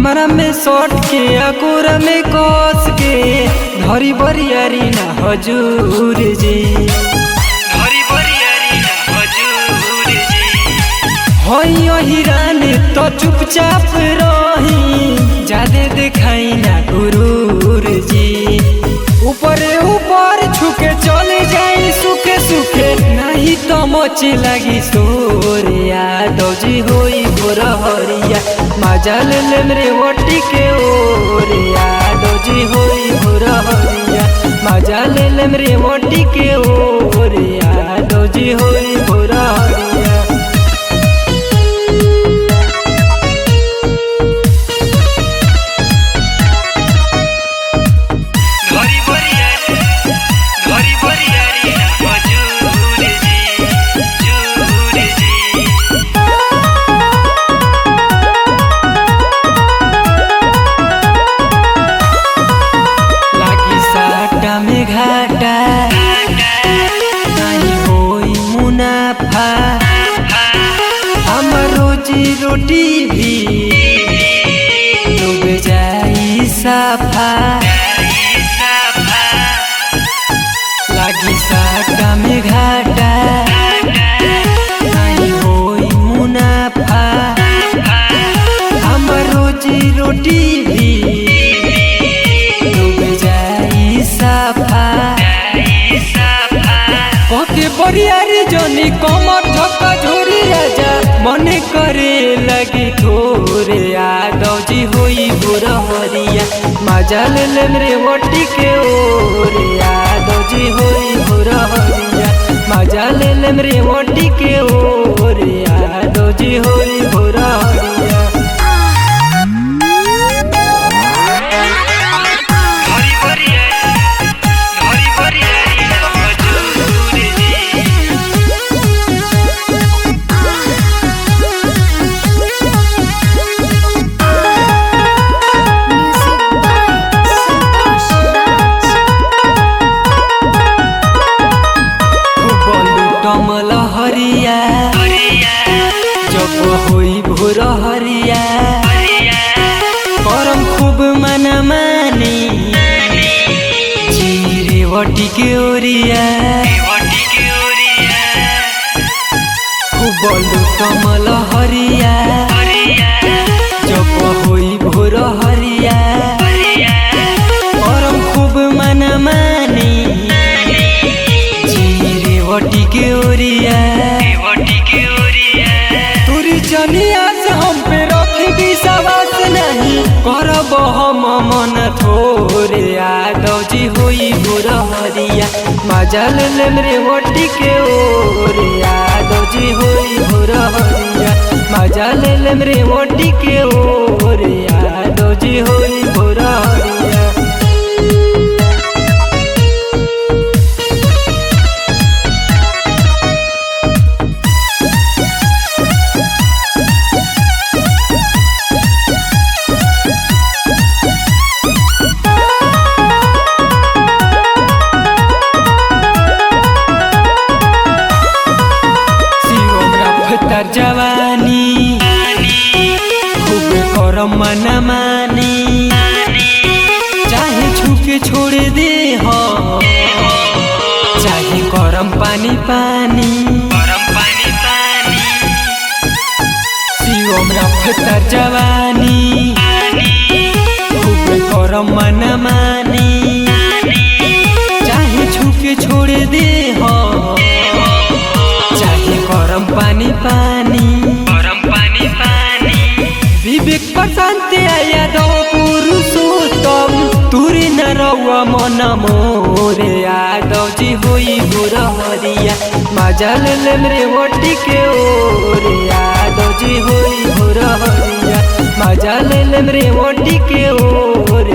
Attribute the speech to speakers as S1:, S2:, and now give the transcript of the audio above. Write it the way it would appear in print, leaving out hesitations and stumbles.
S1: हमारा में सट के अकुर में कस के धरी बरियारी ना हजूर जी, धरी बरियारी ना हजूर जी। होई हिरान तो चुपचाप रही, जादे दिखाई ना गुरूर जी। ऊपरे ऊपर छुके चले जाई सुखे सुखे, नहीं तो मचे लगी सोर। यादव जी होई भोर हरिया, मजा ले रे वटी के ओर। यादव जी होई भोर हरिया, मजा ले रे वटी के ओर। यादव जी होई भोर हरिया। घाटा नहीं होई मुनाफा, हमर रोजी रोटी भी डूब जाई साफा। लागी साटा में घाटा नहीं होई मुनाफा, हमर रोजी रोटी भी के बरियारी जोनी कमर धक्का झोरी राजा, मन करे लगी थोरे। यादव जी होई भोर हरिया, मजा ले रे वटी के ओर। यादव जी होई भोर हरिया, मजा ले रे वटी के ओर। यादव जी होई भोर हरिया। कमल हरिया जब होई भोर हरिया, करम खूब मन मानी जीरे वटी के ओरिया। खूब कमल हरिया जब होई भोर हरिया, करम खूब मन मानी वटी के ओरिया। तुरी जनिया से हम पे रखी विश्वास नहीं, करब हम मन थोरे। यादव जी होई भोर हरिया, मजा ले रे वटी के ओर। यादव जी होई भोर हरिया, मजा ले रे वटी के ओर। यादव जी होई भोर हरिया। जवानी खूब करम मन मानी, चाहे छुके छोड़ दे हो, चाहे करम पानी पानी। शिवम रफ्तार जवानी खूब करम मन मानी, चाहे छुके छोड़ दे हो, चाहे करम पानी पानी। विवेक प्रशांत यादव पुरुषोत्तम, तुरी न रहुआ मन मोरे। यादव जी होई भोर हरिया, मजा ले रे वटी के ओर। यादव जी होई भोर हरिया, मजा ले रे वटी के ओर।